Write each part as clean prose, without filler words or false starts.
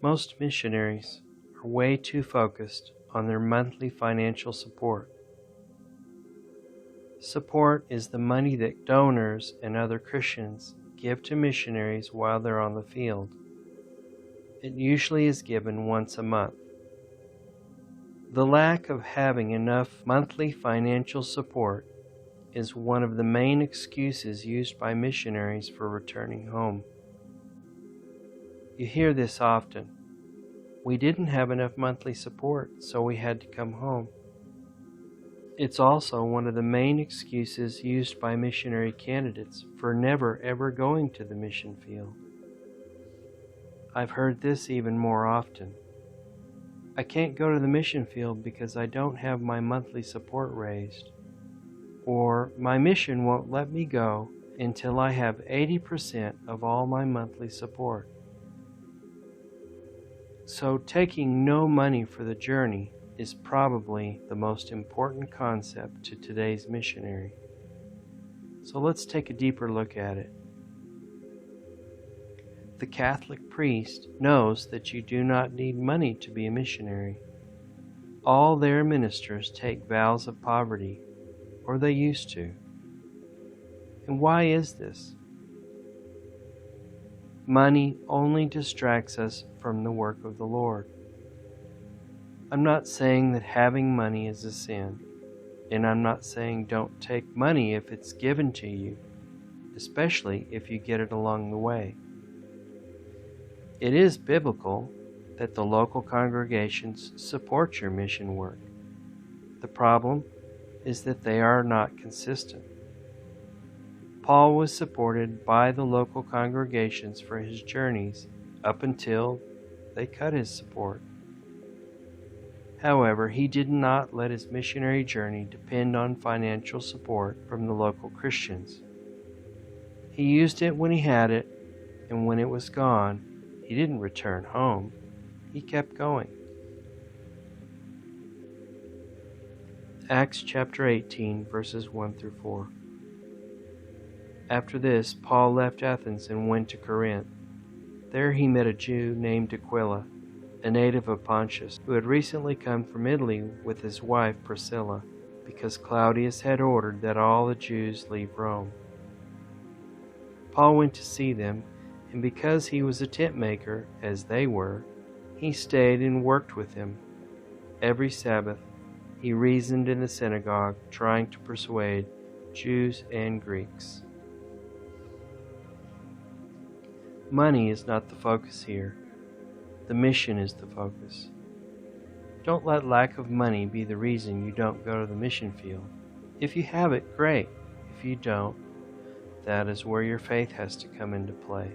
Most missionaries are way too focused on their monthly financial support. Support is the money that donors and other Christians give to missionaries while they're on the field. It usually is given once a month. The lack of having enough monthly financial support is one of the main excuses used by missionaries for returning home. You hear this often. We didn't have enough monthly support, so we had to come home. It's also one of the main excuses used by missionary candidates for never ever going to the mission field. I've heard this even more often. I can't go to the mission field because I don't have my monthly support raised. Or my mission won't let me go until I have 80% of all my monthly support. So taking no money for the journey is probably the most important concept to today's missionary. So let's take a deeper look at it. The Catholic priest knows that you do not need money to be a missionary. All their ministers take vows of poverty, or they used to. And why is this? Money only distracts us from the work of the Lord. I'm not saying that having money is a sin, and I'm not saying don't take money if it's given to you, especially if you get it along the way. It is biblical that the local congregations support your mission work. The problem is that they are not consistent. Paul was supported by the local congregations for his journeys up until they cut his support. However, he did not let his missionary journey depend on financial support from the local Christians. He used it when he had it, and when it was gone, he didn't return home. He kept going. Acts chapter 18, verses 1 through 4. After this, Paul left Athens and went to Corinth. There he met a Jew named Aquila, a native of Pontus, who had recently come from Italy with his wife Priscilla, because Claudius had ordered that all the Jews leave Rome. Paul went to see them, and because he was a tent maker, as they were, he stayed and worked with them. Every Sabbath, he reasoned in the synagogue, trying to persuade Jews and Greeks. Money is not the focus here. The mission is the focus. Don't let lack of money be the reason you don't go to the mission field. If you have it, great. If you don't, that is where your faith has to come into play.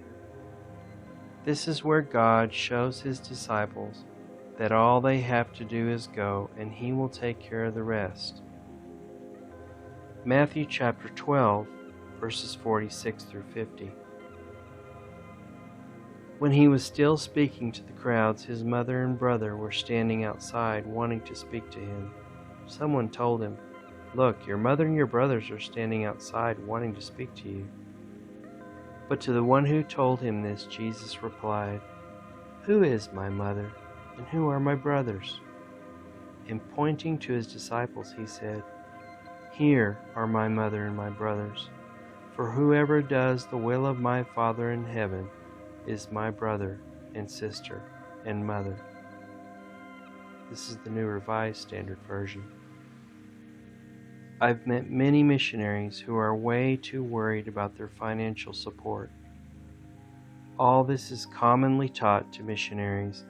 This is where God shows his disciples that all they have to do is go, and he will take care of the rest. Matthew chapter 12, verses 46 through 50. When he was still speaking to the crowds, his mother and brother were standing outside wanting to speak to him. Someone told him, "Look, your mother and your brothers are standing outside wanting to speak to you." But to the one who told him this, Jesus replied, "Who is my mother, and who are my brothers?" And pointing to his disciples, he said, "Here are my mother and my brothers. For whoever does the will of my Father in heaven is my brother and sister and mother." This is the New Revised Standard Version. I've met many missionaries who are way too worried about their financial support. All this is commonly taught to missionaries,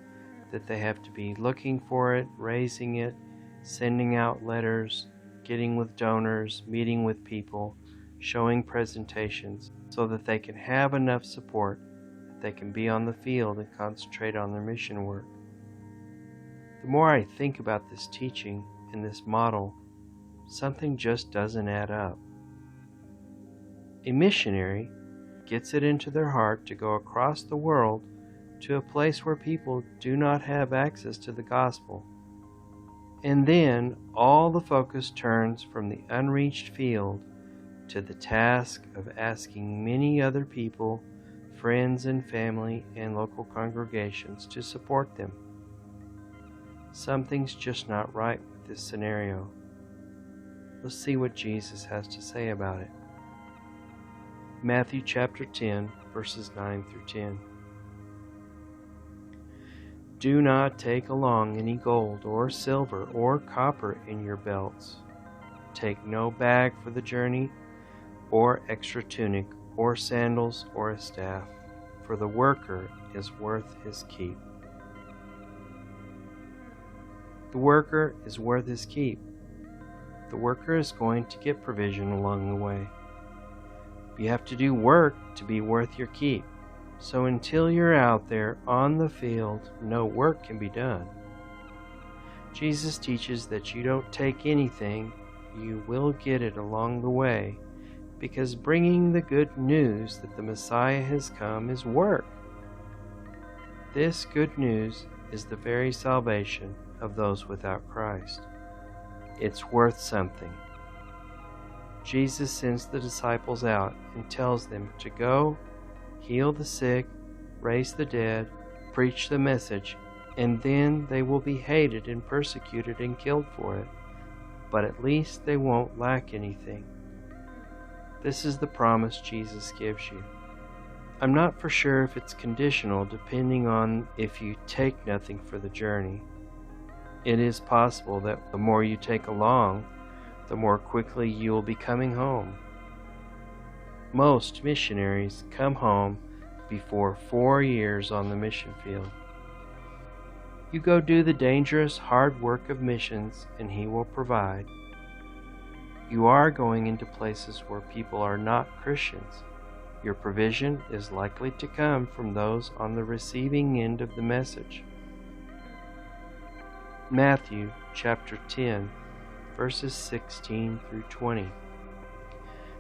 that they have to be looking for it, raising it, sending out letters, getting with donors, meeting with people, showing presentations, so that they can have enough support that they can be on the field and concentrate on their mission work. The more I think about this teaching and this model, something just doesn't add up. A missionary gets it into their heart to go across the world to a place where people do not have access to the gospel. And then all the focus turns from the unreached field to the task of asking many other people friends and family and local congregations to support them. Something's just not right with this scenario. Let's see what Jesus has to say about it. Matthew chapter 10, verses 9 through 10. Do not take along any gold or silver or copper in your belts. Take no bag for the journey, or extra tunic, or sandals, or a staff, for the worker is worth his keep. The worker is worth his keep. The worker is going to get provision along the way. You have to do work to be worth your keep. So until you're out there on the field, no work can be done. Jesus teaches that you don't take anything, you will get it along the way, because bringing the good news that the Messiah has come is work. This good news is the very salvation of those without Christ. It's worth something. Jesus sends the disciples out and tells them to go, heal the sick, raise the dead, preach the message, and then they will be hated and persecuted and killed for it. But at least they won't lack anything. This is the promise Jesus gives you. I'm not for sure if it's conditional depending on if you take nothing for the journey. It is possible that the more you take along, the more quickly you will be coming home. Most missionaries come home before 4 years on the mission field. You go do the dangerous, hard work of missions, and He will provide. You are going into places where people are not Christians. Your provision is likely to come from those on the receiving end of the message. Matthew chapter 10, verses 16 through 20.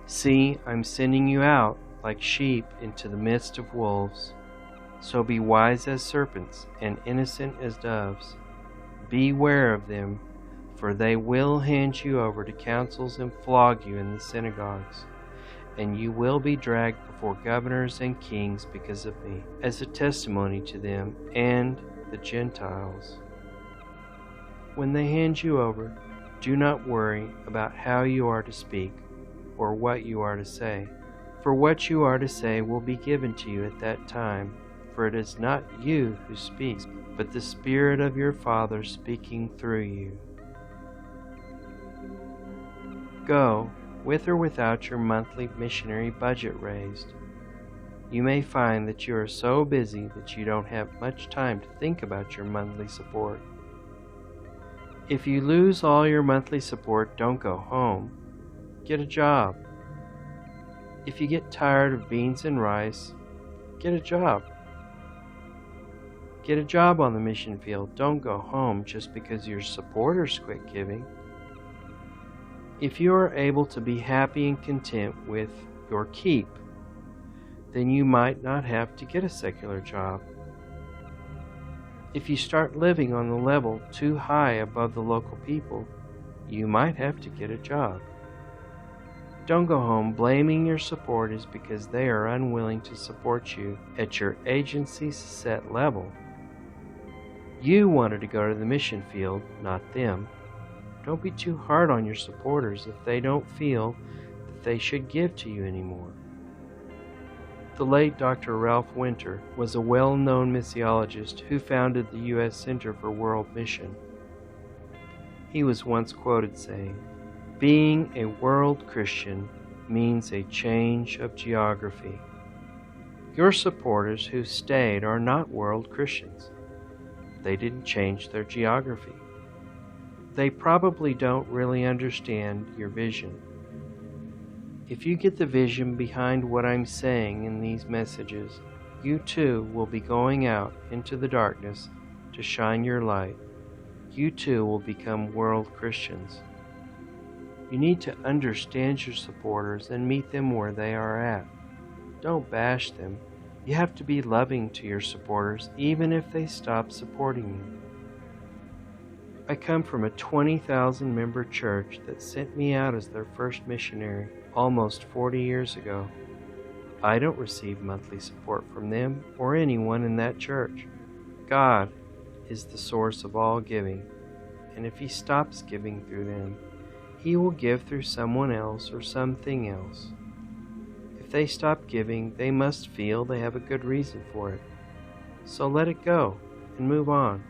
See, I'm sending you out like sheep into the midst of wolves. So be wise as serpents and innocent as doves. Beware of them, for they will hand you over to councils and flog you in the synagogues, and you will be dragged before governors and kings because of me, as a testimony to them and the Gentiles. When they hand you over, do not worry about how you are to speak or what you are to say, for what you are to say will be given to you at that time, for it is not you who speaks, but the Spirit of your Father speaking through you. Go, with or without your monthly missionary budget raised. You may find that you are so busy that you don't have much time to think about your monthly support. If you lose all your monthly support, don't go home. Get a job. If you get tired of beans and rice, get a job. Get a job on the mission field. Don't go home just because your supporters quit giving. If you are able to be happy and content with your keep, then you might not have to get a secular job. If you start living on the level too high above the local people, you might have to get a job. Don't go home blaming your supporters because they are unwilling to support you at your agency's set level. You wanted to go to the mission field, not them. Don't be too hard on your supporters if they don't feel that they should give to you anymore. The late Dr. Ralph Winter was a well-known missiologist who founded the U.S. Center for World Mission. He was once quoted saying, "Being a world Christian means a change of geography." Your supporters who stayed are not world Christians. They didn't change their geography. They probably don't really understand your vision. If you get the vision behind what I'm saying in these messages, you too will be going out into the darkness to shine your light. You too will become world Christians. You need to understand your supporters and meet them where they are at. Don't bash them. You have to be loving to your supporters even if they stop supporting you. I come from a 20,000 member church that sent me out as their first missionary almost 40 years ago. I don't receive monthly support from them or anyone in that church. God is the source of all giving, and if He stops giving through them, He will give through someone else or something else. If they stop giving, they must feel they have a good reason for it. So let it go and move on.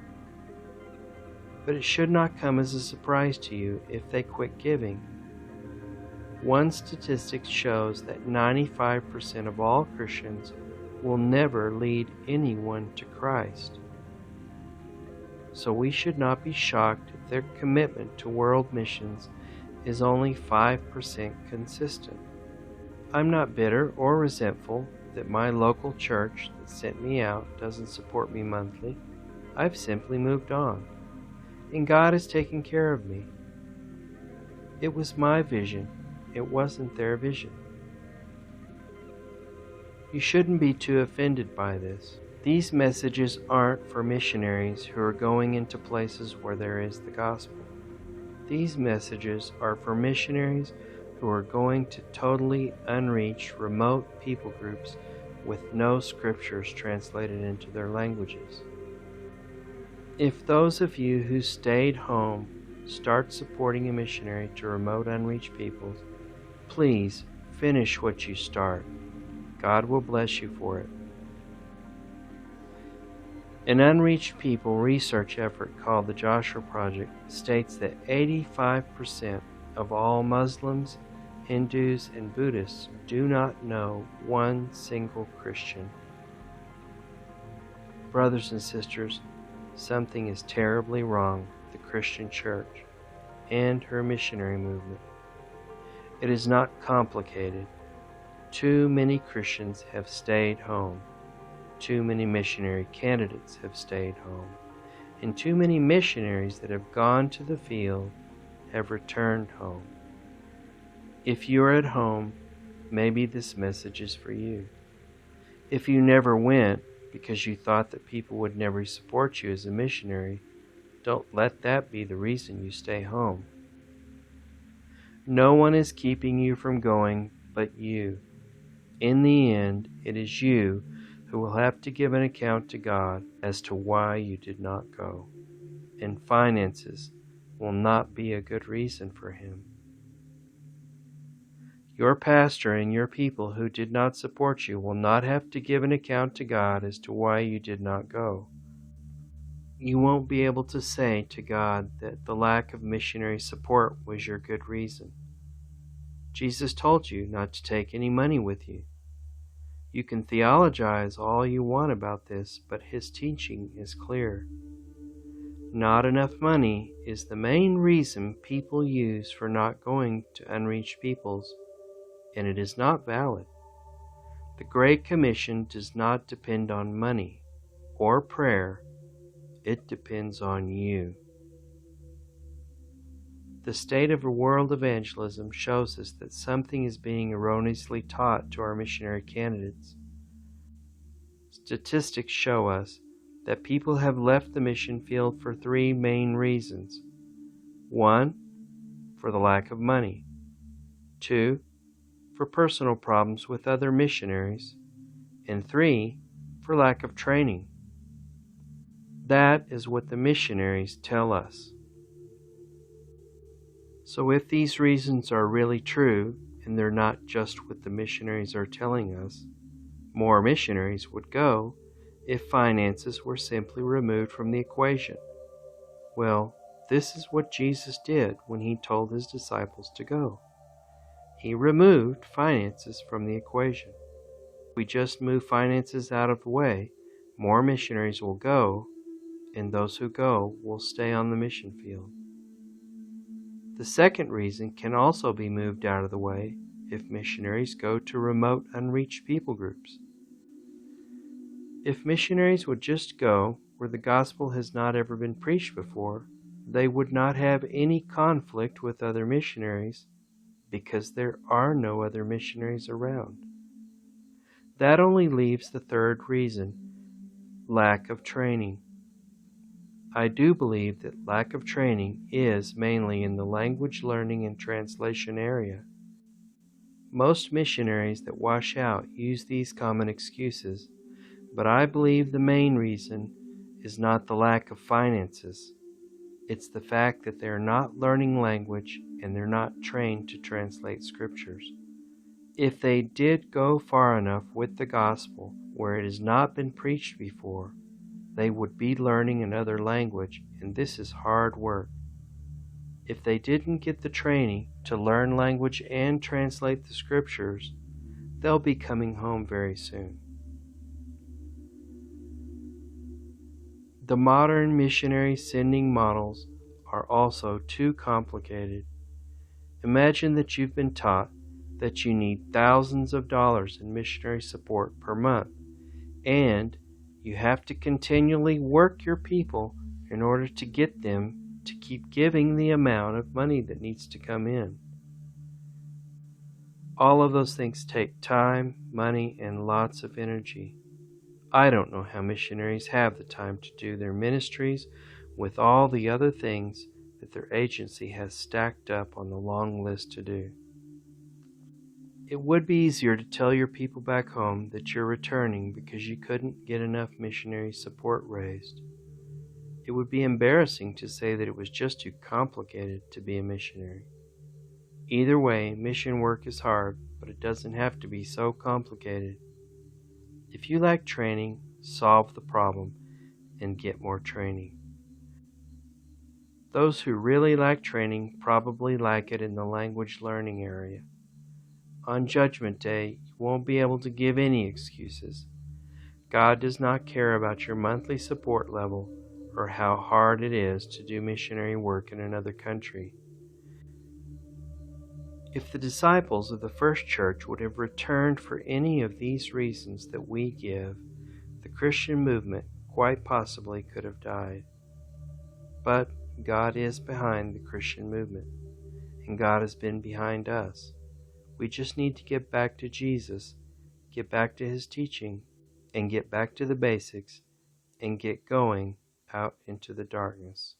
But it should not come as a surprise to you if they quit giving. One statistic shows that 95% of all Christians will never lead anyone to Christ. So we should not be shocked if their commitment to world missions is only 5% consistent. I'm not bitter or resentful that my local church that sent me out doesn't support me monthly. I've simply moved on, and God is taking care of me. It was my vision. It wasn't their vision. You shouldn't be too offended by this. These messages aren't for missionaries who are going into places where there is the gospel. These messages are for missionaries who are going to totally unreached, remote people groups with no scriptures translated into their languages. If those of you who stayed home start supporting a missionary to remote, unreached peoples, please finish what you start. God will bless you for it. An unreached people research effort called the Joshua Project states that 85% of all Muslims, Hindus, and Buddhists do not know one single Christian. Brothers and sisters, something is terribly wrong with the Christian church and her missionary movement. It is not complicated. Too many Christians have stayed home. Too many missionary candidates have stayed home. And too many missionaries that have gone to the field have returned home. If you are at home, maybe this message is for you. If you never went because you thought that people would never support you as a missionary, don't let that be the reason you stay home. No one is keeping you from going but you. In the end, it is you who will have to give an account to God as to why you did not go. And finances will not be a good reason for Him. Your pastor and your people who did not support you will not have to give an account to God as to why you did not go. You won't be able to say to God that the lack of missionary support was your good reason. Jesus told you not to take any money with you. You can theologize all you want about this, but His teaching is clear. Not enough money is the main reason people use for not going to unreached peoples, and it is not valid. The Great Commission does not depend on money or prayer. It depends on you. The state of world evangelism shows us that something is being erroneously taught to our missionary candidates. Statistics show us that people have left the mission field for three main reasons. 1, for the lack of money. 2, for personal problems with other missionaries. And 3, for lack of training. That is what the missionaries tell us. So if these reasons are really true, and they're not just what the missionaries are telling us, more missionaries would go if finances were simply removed from the equation. Well, this is what Jesus did when He told His disciples to go. He removed finances from the equation. If we just move finances out of the way, more missionaries will go, and those who go will stay on the mission field. The second reason can also be moved out of the way if missionaries go to remote, unreached people groups. If missionaries would just go where the gospel has not ever been preached before, they would not have any conflict with other missionaries because there are no other missionaries around. That only leaves the third reason, lack of training. I do believe that lack of training is mainly in the language learning and translation area. Most missionaries that wash out use these common excuses, but I believe the main reason is not the lack of finances. It's the fact that they're not learning language and they're not trained to translate scriptures. If they did go far enough with the gospel where it has not been preached before, they would be learning another language, and this is hard work. If they didn't get the training to learn language and translate the scriptures, they'll be coming home very soon. The modern missionary sending models are also too complicated. Imagine that you've been taught that you need thousands of dollars in missionary support per month, and you have to continually work your people in order to get them to keep giving the amount of money that needs to come in. All of those things take time, money, and lots of energy. I don't know how missionaries have the time to do their ministries with all the other things that their agency has stacked up on the long list to do. It would be easier to tell your people back home that you're returning because you couldn't get enough missionary support raised. It would be embarrassing to say that it was just too complicated to be a missionary. Either way, mission work is hard, but it doesn't have to be so complicated. If you lack training, solve the problem and get more training. Those who really lack training probably lack it in the language learning area. On Judgment Day, you won't be able to give any excuses. God does not care about your monthly support level or how hard it is to do missionary work in another country. If the disciples of the first church would have returned for any of these reasons that we give, the Christian movement quite possibly could have died. But God is behind the Christian movement, and God has been behind us. We just need to get back to Jesus, get back to His teaching, and get back to the basics, and get going out into the darkness.